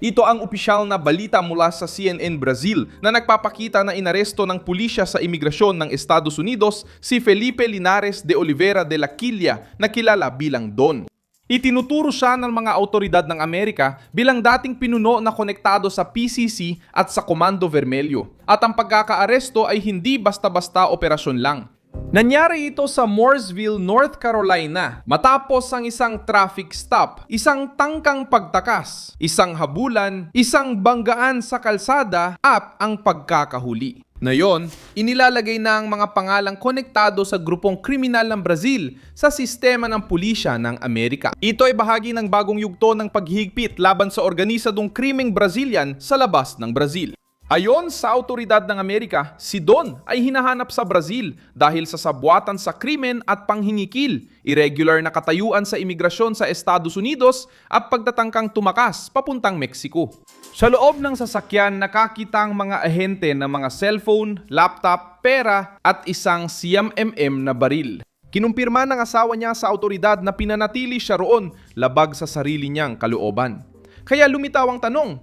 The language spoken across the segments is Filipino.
Ito ang opisyal na balita mula sa CNN Brazil na nagpapakita na inaresto ng pulisya sa imigrasyon ng Estados Unidos si Felipe Linares de Oliveira de la Quilla na kilala bilang Don. Itinuturo siya ng mga autoridad ng Amerika bilang dating pinuno na konektado sa PCC at sa Comando Vermelho. At ang pagkakaaresto ay hindi basta-basta operasyon lang. Nangyari ito sa Mooresville, North Carolina matapos ang isang traffic stop, isang tangkang pagtakas, isang habulan, isang banggaan sa kalsada at ang pagkakahuli. Ngayon, inilalagay na ang mga pangalang konektado sa grupong kriminal ng Brazil sa sistema ng pulisya ng Amerika. Ito ay bahagi ng bagong yugto ng paghihigpit laban sa organisadong krimeng Brazilian sa labas ng Brazil. Ayon sa autoridad ng Amerika, si Don ay hinahanap sa Brazil dahil sa sabwatan sa krimen at panghingikil, irregular na katayuan sa imigrasyon sa Estados Unidos at pagtatangkang tumakas papuntang Mexico. Sa loob ng sasakyan, nakakita ang mga ahente ng mga cellphone, laptop, pera at isang siyam-mm na baril. Kinumpirma ng asawa niya sa autoridad na pinanatili siya roon labag sa sarili niyang kalooban. Kaya lumitaw ang tanong,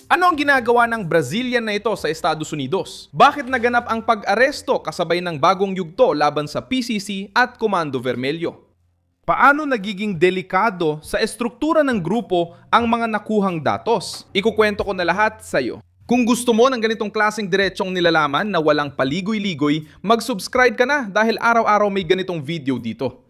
ano ang ginagawa ng Brazilian na ito sa Estados Unidos? Bakit naganap ang pag-aresto kasabay ng bagong yugto laban sa PCC at Comando Vermelho? Paano nagiging delikado sa estruktura ng grupo ang mga nakuhang datos? Ikukwento ko na lahat sa iyo. Kung gusto mo ng ganitong klaseng diretsyong nilalaman na walang paligoy-ligoy, mag-subscribe ka na dahil araw-araw may ganitong video dito.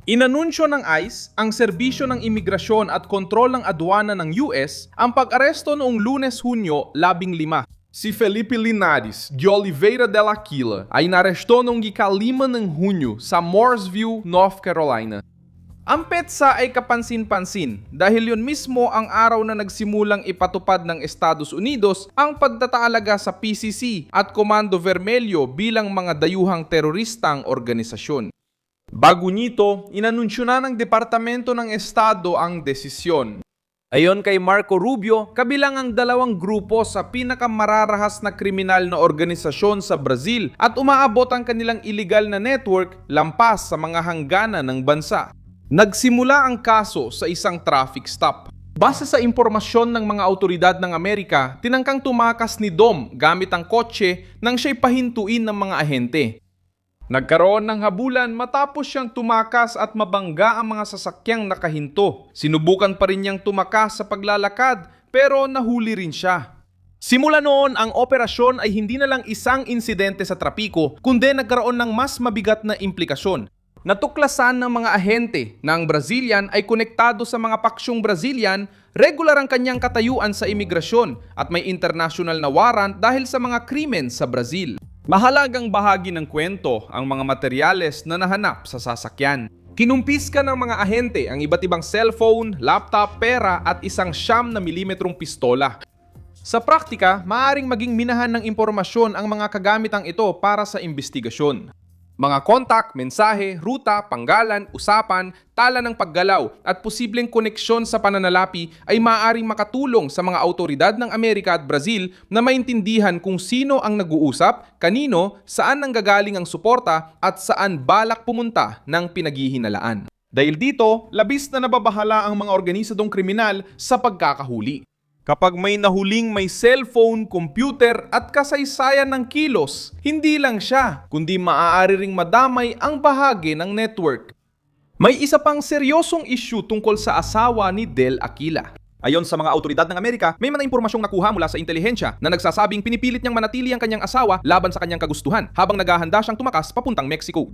Inanunsyo ng ICE, ang Serbisyo ng Imigrasyon at Kontrol ng Aduana ng US, ang pag-aresto noong Lunes, Hunyo 15. Si Felipe Linares de Oliveira de la Quilla ay naresto noong ika-5 ng Hunyo sa Mooresville, North Carolina. Ang petsa ay kapansin-pansin dahil yun mismo ang araw na nagsimulang ipatupad ng Estados Unidos ang pagtataalaga sa PCC at Comando Vermelho bilang mga dayuhang teroristang organisasyon. Bago nito, inanunsyo na ng Departamento ng Estado ang desisyon. Ayon kay Marco Rubio, kabilang ang dalawang grupo sa pinakamararahas na kriminal na organisasyon sa Brazil at umaabot ang kanilang illegal na network lampas sa mga hangganan ng bansa. Nagsimula ang kaso sa isang traffic stop. Base sa impormasyon ng mga autoridad ng Amerika, tinangkang tumakas ni Dom gamit ang kotse nang siya'y pahintuin ng mga ahente. Nagkaroon ng habulan matapos siyang tumakas at mabangga ang mga sasakyang nakahinto. Sinubukan pa rin niyang tumakas sa paglalakad pero nahuli rin siya. Simula noon, ang operasyon ay hindi na lang isang insidente sa trapiko kundi nagkaroon ng mas mabigat na implikasyon. Natuklasan ng mga ahente na ang Brazilian ay konektado sa mga paksyong Brazilian, regular ang kanyang katayuan sa imigrasyon at may international na warrant dahil sa mga krimen sa Brazil. Mahalagang bahagi ng kwento ang mga materyales na nahanap sa sasakyan. Kinumpiska ng mga ahente ang iba't ibang cellphone, laptop, pera at isang 9mm pistola. Sa praktika, maaaring maging minahan ng impormasyon ang mga kagamitang ito para sa investigasyon. Mga kontak, mensahe, ruta, panggalan, usapan, tala ng paggalaw at posibleng koneksyon sa pananalapi ay maaaring makatulong sa mga autoridad ng Amerika at Brazil na maintindihan kung sino ang nag-uusap, kanino, saan nanggagaling ang suporta at saan balak pumunta ng pinaghihinalaan. Dahil dito, labis na nababahala ang mga organisadong kriminal sa pagkakahuli. Kapag may nahuling may cellphone, computer at kasaysayan ng kilos, hindi lang siya, kundi maaari ring madamay ang bahagi ng network. May isa pang seryosong issue tungkol sa asawa ni Del Aquila. Ayon sa mga autoridad ng Amerika, may mga impormasyong nakuha mula sa intelihensya na nagsasabing pinipilit niyang manatili ang kanyang asawa laban sa kanyang kagustuhan habang naghahanda siyang tumakas papuntang Mexico.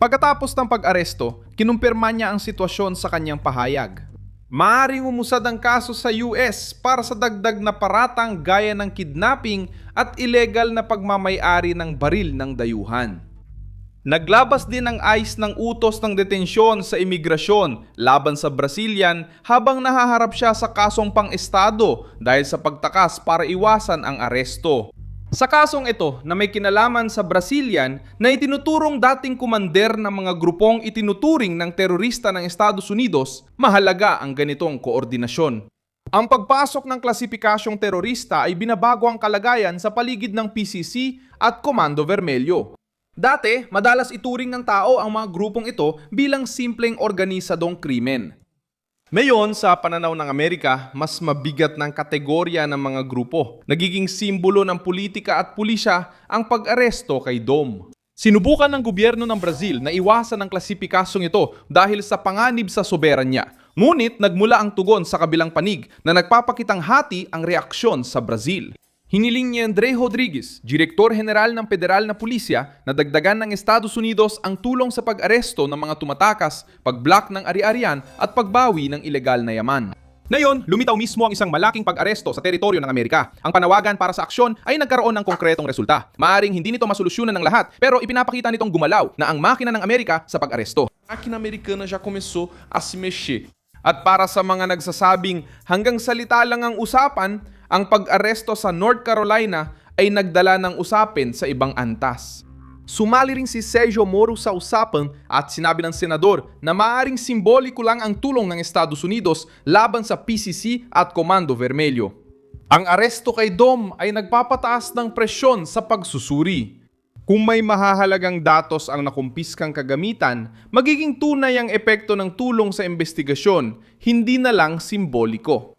Pagkatapos ng pag-aresto, kinumpirma niya ang sitwasyon sa kanyang pahayag. Maaaring umusad ang kaso sa US para sa dagdag na paratang gaya ng kidnapping at illegal na pagmamay-ari ng baril ng dayuhan. Naglabas din ang ICE ng utos ng detensyon sa imigrasyon laban sa Brazilian habang nahaharap siya sa kasong pang-estado dahil sa pagtakas para iwasan ang aresto. Sa kasong ito na may kinalaman sa Brazilian na itinuturong dating kumander ng mga grupong itinuturing ng terorista ng Estados Unidos, mahalaga ang ganitong koordinasyon. Ang pagpasok ng klasipikasyong terorista ay binabago ang kalagayan sa paligid ng PCC at Comando Vermelho. Dati, madalas ituring ng tao ang mga grupong ito bilang simpleng organisadong krimen. Ngayon, sa pananaw ng Amerika, mas mabigat ng kategorya ng mga grupo. Nagiging simbolo ng politika at pulisya ang pag-aresto kay Dom. Sinubukan ng gobyerno ng Brazil na iwasan ang klasipikasong ito dahil sa panganib sa soberanya. Ngunit nagmula ang tugon sa kabilang panig na nagpapakitang hati ang reaksyon sa Brazil. Hiniling ni Andre Rodriguez, Direktor General ng Federal na Pulisya, na dagdagan ng Estados Unidos ang tulong sa pag-aresto ng mga tumatakas, pag-block ng ari-arian at pagbawi ng ilegal na yaman. Ngayon, lumitaw mismo ang isang malaking pag-aresto sa teritoryo ng Amerika. Ang panawagan para sa aksyon ay nagkaroon ng konkretong resulta. Maaring hindi nito masolusyonan ng lahat, pero ipinapakita nitong gumalaw na ang makina ng Amerika sa pag-aresto. A máquina americana já começou a se mexer. At para sa mga nagsasabing hanggang salita lang ang usapan, ang pag-aresto sa North Carolina ay nagdala ng usapin sa ibang antas. Sumali rin si Sergio Moro sa usapan at sinabi ng senador na maaaring simboliko lang ang tulong ng Estados Unidos laban sa PCC at Komando Vermelyo. Ang aresto kay Dom ay nagpapataas ng presyon sa pagsusuri. Kung may mahahalagang datos ang nakumpiskang kagamitan, magiging tunay ang epekto ng tulong sa investigasyon, hindi na lang simboliko.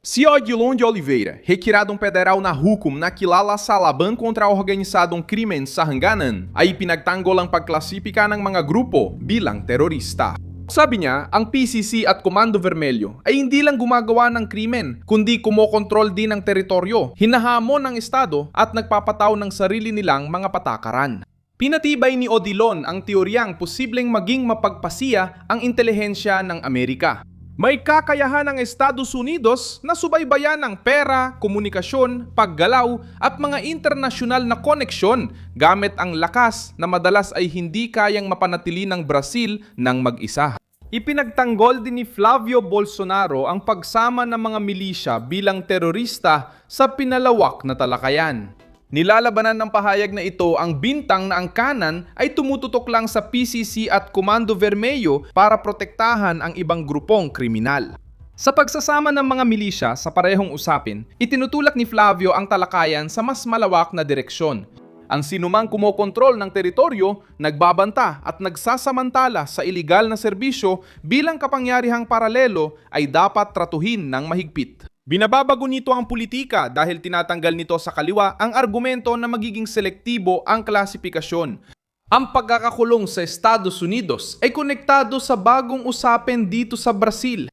Si Odilon de Oliveira, requiradong federal na hukum na kilala sa laban kontra organisadong krimen sa hangganan, ay pinagtanggol ang pagklasipika ng mga grupo bilang terorista. Sabi niya, ang PCC at Komando Vermelyo ay hindi lang gumagawa ng krimen, kundi kumokontrol din ng teritoryo, hinahamon ng Estado at nagpapataw ng sarili nilang mga patakaran. Pinatibay ni Odilon ang teoryang posibleng maging mapagpasiya ang intelihensya ng Amerika. May kakayahan ng Estados Unidos na subaybayan ang pera, komunikasyon, paggalaw at mga internasyonal na koneksyon gamit ang lakas na madalas ay hindi kayang mapanatili ng Brazil ng mag-isa. Ipinagtanggol din ni Flavio Bolsonaro ang pagsama ng mga milisya bilang terorista sa pinalawak na talakayan. Nilalabanan ng pahayag na ito ang bintang na ang kanan ay tumututok lang sa PCC at Komando Vermelyo para protektahan ang ibang grupong kriminal. Sa pagsasama ng mga milisya sa parehong usapin, itinutulak ni Flavio ang talakayan sa mas malawak na direksyon. Ang sinumang kumokontrol ng teritoryo, nagbabanta at nagsasamantala sa iligal na serbisyo bilang kapangyarihang paralelo ay dapat tratuhin ng mahigpit. Binababago nito ang politika dahil tinatanggal nito sa kaliwa ang argumento na magiging selektibo ang klasifikasyon. Ang pagkakakulong sa Estados Unidos ay konektado sa bagong usapin dito sa Brazil.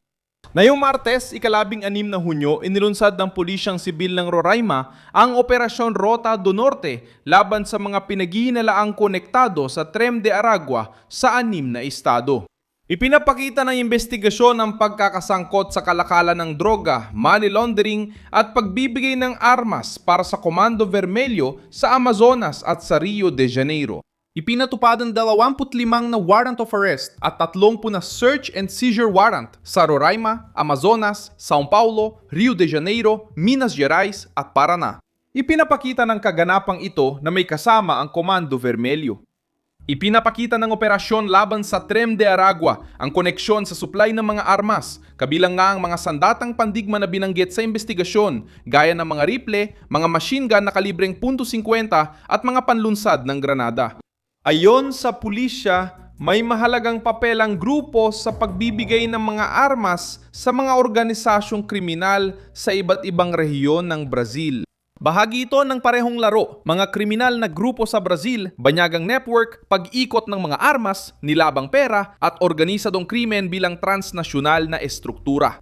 Ngayong Martes, ika-16 na Hunyo, inilunsad ng Pulisyang Sibil ng Roraima ang Operasyon Rota do Norte laban sa mga pinaghihinalaang konektado sa Trem de Aragua sa 6 na estado. Ipinapakita ng investigasyon ang pagkakasangkot sa kalakalan ng droga, money laundering at pagbibigay ng armas para sa Komando Vermelyo sa Amazonas at sa Rio de Janeiro. Ipinatupad ang 25 na warrant of arrest at 30 na search and seizure warrant sa Roraima, Amazonas, São Paulo, Rio de Janeiro, Minas Gerais at Paraná. Ipinapakita ng kaganapang ito na may kasama ang Komando Vermelyo. Ipinapakita ng operasyon laban sa Trem de Aragua ang koneksyon sa supply ng mga armas, kabilang nga ang mga sandatang pandigma na binanggit sa investigasyon, gaya ng mga rifle, mga machine gun na kalibreng .50 at mga panlunsad ng granada. Ayon sa pulisya, may mahalagang papel ang grupo sa pagbibigay ng mga armas sa mga organisasyong kriminal sa iba't ibang rehiyon ng Brazil. Bahagi ito ng parehong laro, mga kriminal na grupo sa Brazil, banyagang network, pag-ikot ng mga armas, nilabang pera at organisadong krimen bilang transnasyonal na estruktura.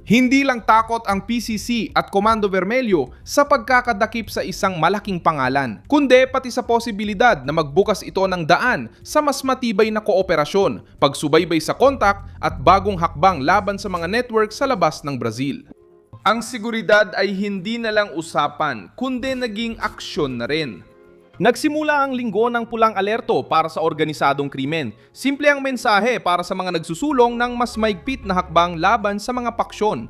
Hindi lang takot ang PCC at Komando Vermelyo sa pagkakadakip sa isang malaking pangalan, kundi pati sa posibilidad na magbukas ito ng daan sa mas matibay na kooperasyon, pagsubaybay sa kontak at bagong hakbang laban sa mga network sa labas ng Brazil. Ang seguridad ay hindi na lang usapan, kundi naging aksyon na rin. Nagsimula ang linggo ng pulang alerto para sa organisadong krimen. Simple ang mensahe para sa mga nagsusulong ng mas maigpit na hakbang laban sa mga paksyon.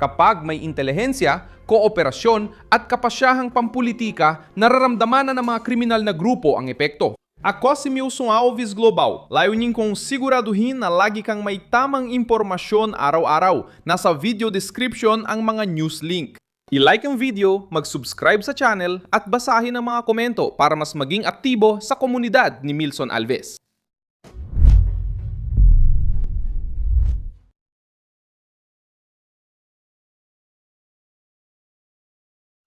Kapag may intelihensya, kooperasyon at kapasyahang pampulitika, nararamdaman na ng mga kriminal na grupo ang epekto. Ako si Milson Alves Global, layunin kong siguraduhin na lagi kang may tamang impormasyon araw-araw. Nasa video description ang mga news link. I-like ang video, mag-subscribe sa channel at basahin ang mga komento para mas maging aktibo sa komunidad ni Milson Alves.